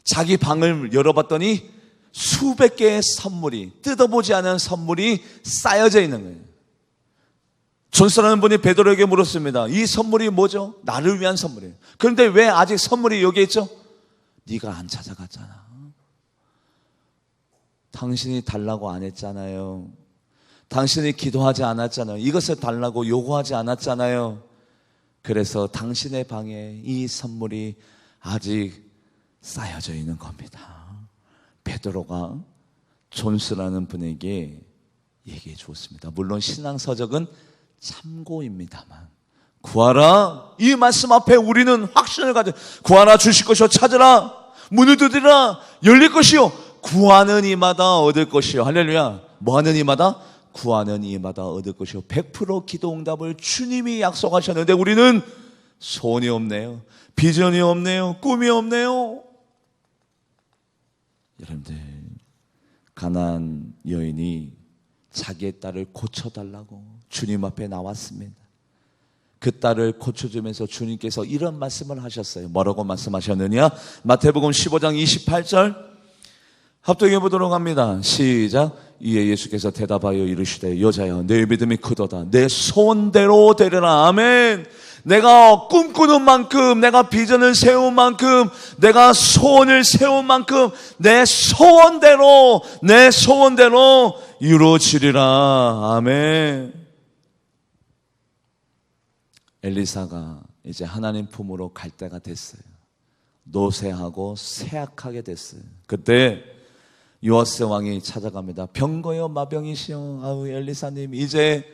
자기 방을 열어봤더니 수백 개의 선물이, 뜯어보지 않은 선물이 쌓여져 있는 거예요. 존스라는 분이 베드로에게 물었습니다. 이 선물이 뭐죠? 나를 위한 선물이에요. 그런데 왜 아직 선물이 여기 있죠? 네가 안 찾아갔잖아. 당신이 달라고 안 했잖아요. 당신이 기도하지 않았잖아요. 이것을 달라고 요구하지 않았잖아요. 그래서 당신의 방에 이 선물이 아직 쌓여져 있는 겁니다. 베드로가 존스라는 분에게 얘기해 주었습니다. 물론 신앙서적은 참고입니다만, 구하라, 이 말씀 앞에 우리는 확신을 가져. 구하라, 주실 것이요, 찾으라, 문을 두드리라, 열릴 것이요, 구하는 이마다 얻을 것이요. 할렐루야. 뭐 하는 이마다? 구하는 이마다 얻을 것이요. 100% 기도 응답을 주님이 약속하셨는데 우리는 소원이 없네요. 비전이 없네요. 꿈이 없네요. 여러분들, 가나안 여인이 자기의 딸을 고쳐달라고 주님 앞에 나왔습니다. 그 딸을 고쳐주면서 주님께서 이런 말씀을 하셨어요. 뭐라고 말씀하셨느냐? 마태복음 15장 28절 합독해 보도록 합니다. 시작. 이에 예수께서 대답하여 이르시되 여자야 내 믿음이 크도다. 내 소원대로 되리라. 아멘. 내가 꿈꾸는 만큼, 내가 비전을 세운 만큼, 내가 소원을 세운 만큼 내 소원대로 이루어지리라. 아멘. 엘리사가 이제 하나님 품으로 갈 때가 됐어요. 노쇠하고 쇠약하게 됐어요. 그때 요아스 왕이 찾아갑니다. 병거여 마병이시여. 아우 엘리사님, 이제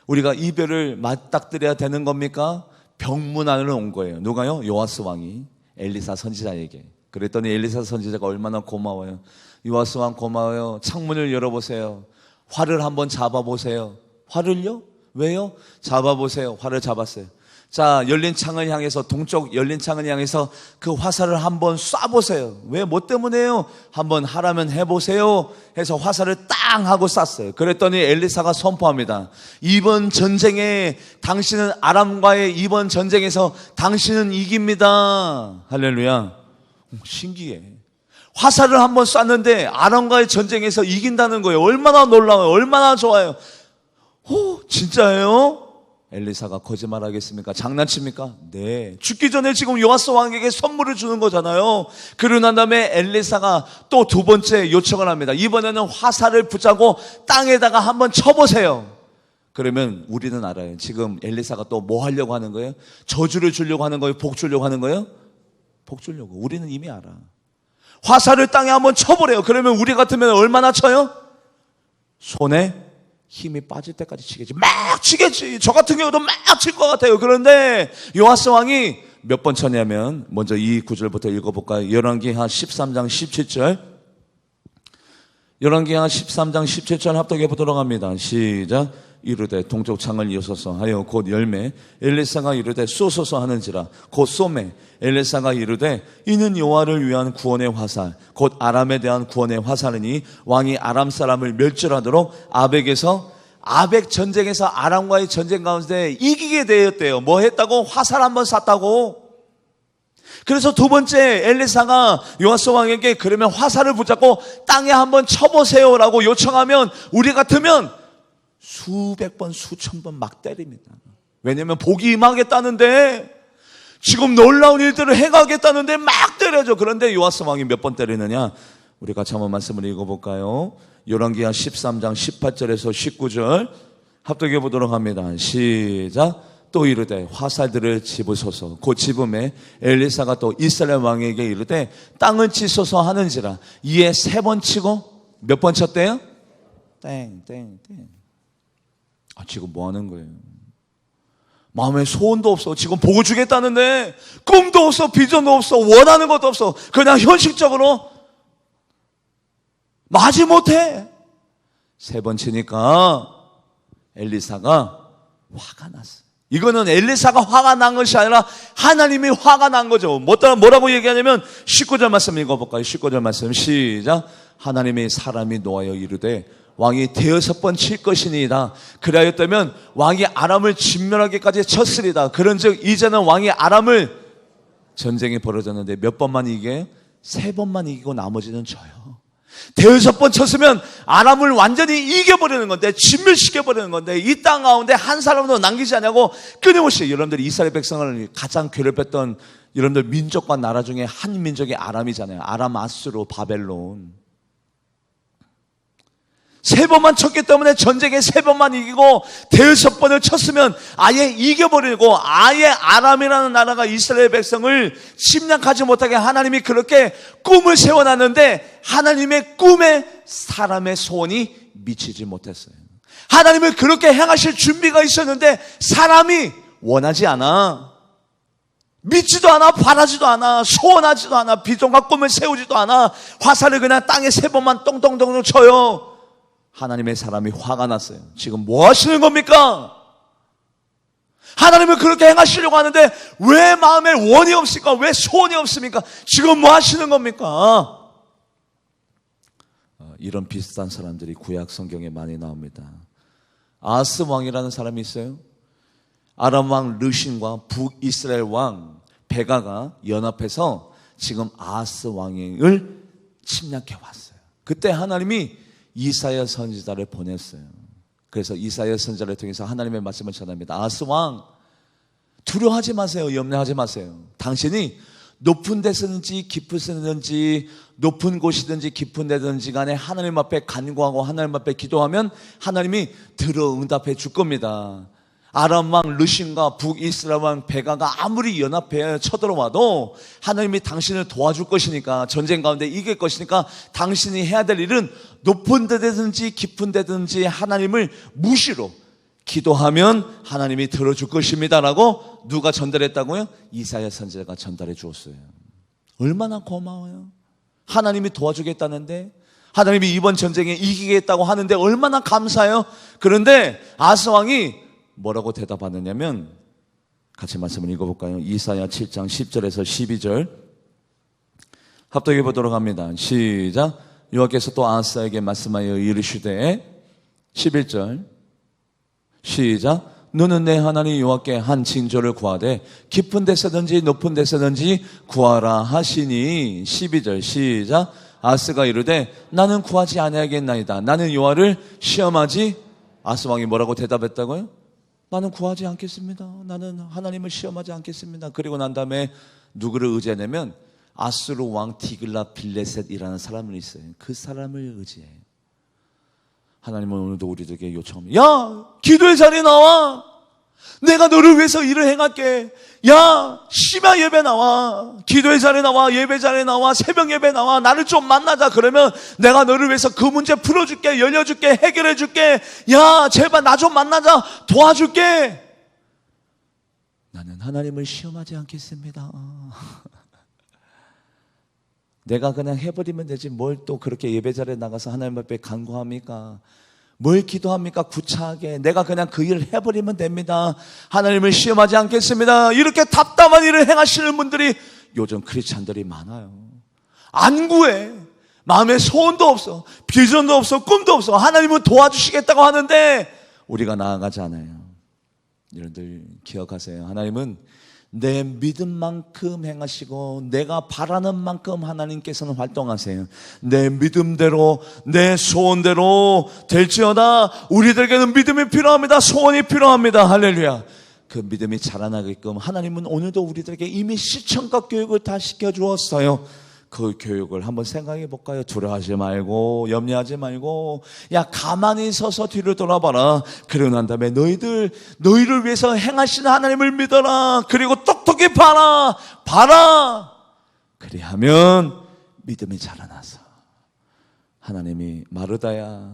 우리가 이별을 맞닥뜨려야 되는 겁니까? 병문안을 온 거예요. 누가요? 요아스 왕이 엘리사 선지자에게. 그랬더니 엘리사 선지자가 얼마나 고마워요. 요아스 왕 고마워요. 창문을 열어보세요. 활을 한번 잡아보세요. 활을요? 왜요? 잡아보세요. 활을 잡았어요. 자, 열린 창을 향해서, 동쪽 열린 창을 향해서 그 화살을 한번 쏴보세요. 왜? 뭐 때문에요? 한번 하라면 해보세요 해서 화살을 땅 하고 쐈어요. 그랬더니 엘리사가 선포합니다. 이번 전쟁에 당신은 아람과의 이번 전쟁에서 당신은 이깁니다. 할렐루야. 신기해. 화살을 한번 쐈는데 아람과의 전쟁에서 이긴다는 거예요. 얼마나 놀라워요. 얼마나 좋아요. 오, 진짜예요? 엘리사가 거짓말하겠습니까? 장난칩니까? 네. 죽기 전에 지금 요아스 왕에게 선물을 주는 거잖아요. 그러고 난 다음에 엘리사가 또 두 번째 요청을 합니다. 이번에는 화살을 붙잡고 땅에다가 한번 쳐보세요. 그러면 우리는 알아요. 지금 엘리사가 또 뭐 하려고 하는 거예요? 저주를 주려고 하는 거예요? 복 주려고 하는 거예요? 복 주려고. 우리는 이미 알아. 화살을 땅에 한번 쳐보래요. 그러면 우리 같으면 얼마나 쳐요? 손에 힘이 빠질 때까지 치겠지. 막 치겠지. 저 같은 경우도 막 칠 것 같아요. 그런데 요아스 왕이 몇 번 쳤냐면, 먼저 이 구절부터 읽어볼까요? 열왕기하 13장 17절. 열왕기하 13장 17절 합독해 보도록 합니다. 시작. 이르되 동쪽 창을 여소서 하여 곧 열매. 엘리사가 이르되 쏘소서 하는지라 곧 쏘매. 엘리사가 이르되 이는 여호와를 위한 구원의 화살 곧 아람에 대한 구원의 화살이니 왕이 아람 사람을 멸절하도록 아벡 전쟁에서 아람과의 전쟁 가운데 이기게 되었대요. 뭐 했다고? 화살 한번 쐈다고. 그래서 두 번째 엘리사가 요아스 왕에게 그러면 화살을 붙잡고 땅에 한번 쳐보세요라고 요청하면 우리 같으면 수백 번, 수천 번 막 때립니다. 왜냐면 복이 임하겠다는데, 지금 놀라운 일들을 해가겠다는데 막 때려줘. 그런데 요아스 왕이 몇 번 때리느냐? 우리 같이 한번 말씀을 읽어볼까요? 열왕기하 13장 18절에서 19절 합독해 보도록 합니다. 시작. 또 이르되 화살들을 집으소서. 곧 집음에 엘리사가 또 이스라엘 왕에게 이르되 땅을 치소서 하는지라. 이에 세 번 치고 몇 번 쳤대요? 땡. 지금 뭐 하는 거예요? 마음에 소원도 없어. 지금 보고 주겠다는데 꿈도 없어, 비전도 없어, 원하는 것도 없어. 그냥 현실적으로 마지 못해. 세 번 치니까 엘리사가 화가 났어. 이거는 엘리사가 화가 난 것이 아니라 하나님이 화가 난 거죠. 뭐라고 얘기하냐면 19절 말씀 읽어볼까요? 19절 말씀 시작. 하나님이 사람이 노하여 이르되 왕이 대여섯 번 칠 것이니이다. 그리하였다면 왕이 아람을 진멸하기까지 쳤으리다. 그런즉 이제는 왕이 아람을, 전쟁이 벌어졌는데 몇 번만 이게? 세 번만 이기고 나머지는 져요. 대여섯 번 쳤으면 아람을 완전히 이겨버리는 건데, 진멸시켜버리는 건데, 이 땅 가운데 한 사람도 남기지 않냐고 끊임없이. 여러분들이 이스라엘 백성을 가장 괴롭혔던 여러분들 민족과 나라 중에 한 민족이 아람이잖아요. 아람, 아수르, 바벨론. 세 번만 쳤기 때문에 전쟁에 세 번만 이기고 대여섯 번을 쳤으면 아예 이겨버리고, 아예 아람이라는 나라가 이스라엘 백성을 침략하지 못하게 하나님이 그렇게 꿈을 세워놨는데 하나님의 꿈에 사람의 소원이 미치지 못했어요. 하나님은 그렇게 행하실 준비가 있었는데 사람이 원하지 않아. 믿지도 않아, 바라지도 않아, 소원하지도 않아, 비전과 꿈을 세우지도 않아. 화살을 그냥 땅에 세 번만 똥똥똥똥 쳐요. 하나님의 사람이 화가 났어요. 지금 뭐 하시는 겁니까? 하나님은 그렇게 행하시려고 하는데 왜 마음에 원이 없습니까? 왜 소원이 없습니까? 지금 뭐 하시는 겁니까? 이런 비슷한 사람들이 구약 성경에 많이 나옵니다. 아하스 왕이라는 사람이 있어요. 아람 왕 르신과 북이스라엘 왕 베가가 연합해서 지금 아하스 왕을 침략해 왔어요. 그때 하나님이 이사야 선지자를 보냈어요. 그래서 이사야 선지자를 통해서 하나님의 말씀을 전합니다. 아스 왕, 두려워하지 마세요. 염려하지 마세요. 당신이 높은 데서든지 깊은 데든지, 높은 곳이든지 깊은 데든지 간에 하나님 앞에 간구하고 하나님 앞에 기도하면 하나님이 들어 응답해 줄 겁니다. 아람 왕 르신과 북이스라엘 왕 베가가 아무리 연합해 쳐들어와도 하나님이 당신을 도와줄 것이니까, 전쟁 가운데 이길 것이니까 당신이 해야 될 일은 높은 데든지 깊은 데든지 하나님을 무시로 기도하면 하나님이 들어줄 것입니다 라고 누가 전달했다고요? 이사야 선지자가 전달해 주었어요. 얼마나 고마워요. 하나님이 도와주겠다는데, 하나님이 이번 전쟁에 이기겠다고 하는데 얼마나 감사해요. 그런데 아스 왕이 뭐라고 대답하느냐면, 같이 말씀을 읽어볼까요? 이사야 7장 10절에서 12절 합독해 보도록 합니다. 시작. 여호와께서 또 아스에게 말씀하여 이르시되, 11절 시작. 너는 내 하나님 여호와께 한 징조를 구하되 깊은 데서든지 높은 데서든지 구하라 하시니, 12절 시작. 아스가 이르되 나는 구하지 아니하겠나이다. 나는 여호와를 시험하지. 아스 왕이 뭐라고 대답했다고요? 나는 구하지 않겠습니다. 나는 하나님을 시험하지 않겠습니다. 그리고 난 다음에 누구를 의지하냐면 아수르 왕 디글라 빌레셋이라는 사람이 있어요. 그 사람을 의지해요. 하나님은 오늘도 우리들에게 요청합니다. 야, 기도의 자리에 나와. 내가 너를 위해서 일을 행할게. 야, 심야 예배 나와. 기도의 자리에 나와. 예배 자리에 나와. 새벽 예배 나와. 나를 좀 만나자. 그러면 내가 너를 위해서 그 문제 풀어줄게. 열려줄게. 해결해줄게. 야, 제발 나 좀 만나자. 도와줄게. 나는 하나님을 시험하지 않겠습니다. 내가 그냥 해버리면 되지 뭘 또 그렇게 예배 자리에 나가서 하나님 앞에 간구합니까? 뭘 기도합니까? 구차하게 내가 그냥 그 일을 해버리면 됩니다. 하나님을 시험하지 않겠습니다. 이렇게 답답한 일을 행하시는 분들이 요즘 크리스찬들이 많아요. 안 구해. 마음에 소원도 없어. 비전도 없어. 꿈도 없어. 하나님은 도와주시겠다고 하는데 우리가 나아가지 않아요. 여러분들 기억하세요. 하나님은 내 믿음만큼 행하시고 내가 바라는 만큼 하나님께서는 활동하세요. 내 믿음대로 내 소원대로 될지어다. 우리들에게는 믿음이 필요합니다. 소원이 필요합니다. 할렐루야. 그 믿음이 자라나게끔 하나님은 오늘도 우리들에게 이미 시청각 교육을 다 시켜주었어요. 그 교육을 한번 생각해 볼까요? 두려워하지 말고 염려하지 말고 야 가만히 서서 뒤를 돌아봐라. 그러고 난 다음에 너희를 위해서 행하시는 하나님을 믿어라. 그리고 똑똑히 봐라. 그리하면 믿음이 자라나서 하나님이 마르다야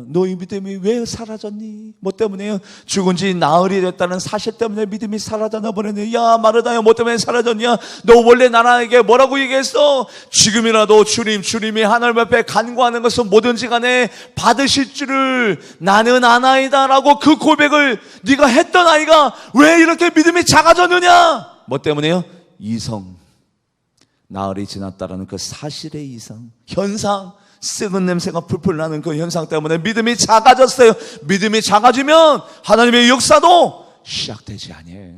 너희 믿음이 왜 사라졌니? 뭐 때문에요? 죽은 지 나흘이 됐다는 사실 때문에 믿음이 사라졌나 보네. 야 마르다야 뭐 때문에 사라졌냐? 너 원래 나에게 뭐라고 얘기했어? 지금이라도 주님이 하나님 앞에 간구하는 것은 뭐든지 간에 받으실 줄을 나는 아나이다 라고 그 고백을 네가 했던 아이가 왜 이렇게 믿음이 작아졌느냐? 뭐 때문에요? 이성, 나흘이 지났다라는 그 사실의 이성, 현상, 썩은 냄새가 풀풀 나는 그 현상 때문에 믿음이 작아졌어요. 믿음이 작아지면 하나님의 역사도 시작되지 아니에요.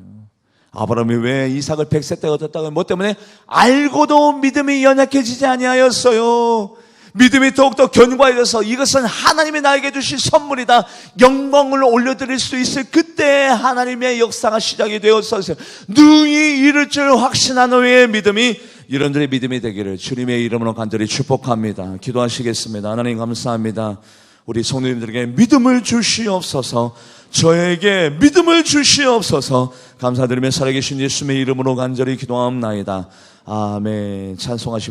아브라함이 왜 이삭을 100세 때 얻었다고? 뭐 때문에? 알고도 믿음이 연약해지지 아니하였어요. 믿음이 더욱더 견고해져서 이것은 하나님이 나에게 주신 선물이다, 영광을 올려드릴 수 있을 그때 하나님의 역사가 시작이 되었어요. 능히 이룰 줄 확신하는 후에 믿음이, 여러분들의 믿음이 되기를 주님의 이름으로 간절히 축복합니다. 기도하시겠습니다. 하나님 감사합니다. 우리 성도님들에게 믿음을 주시옵소서. 저에게 믿음을 주시옵소서. 감사드리며 살아계신 예수님의 이름으로 간절히 기도합나이다. 아멘. 찬송하시고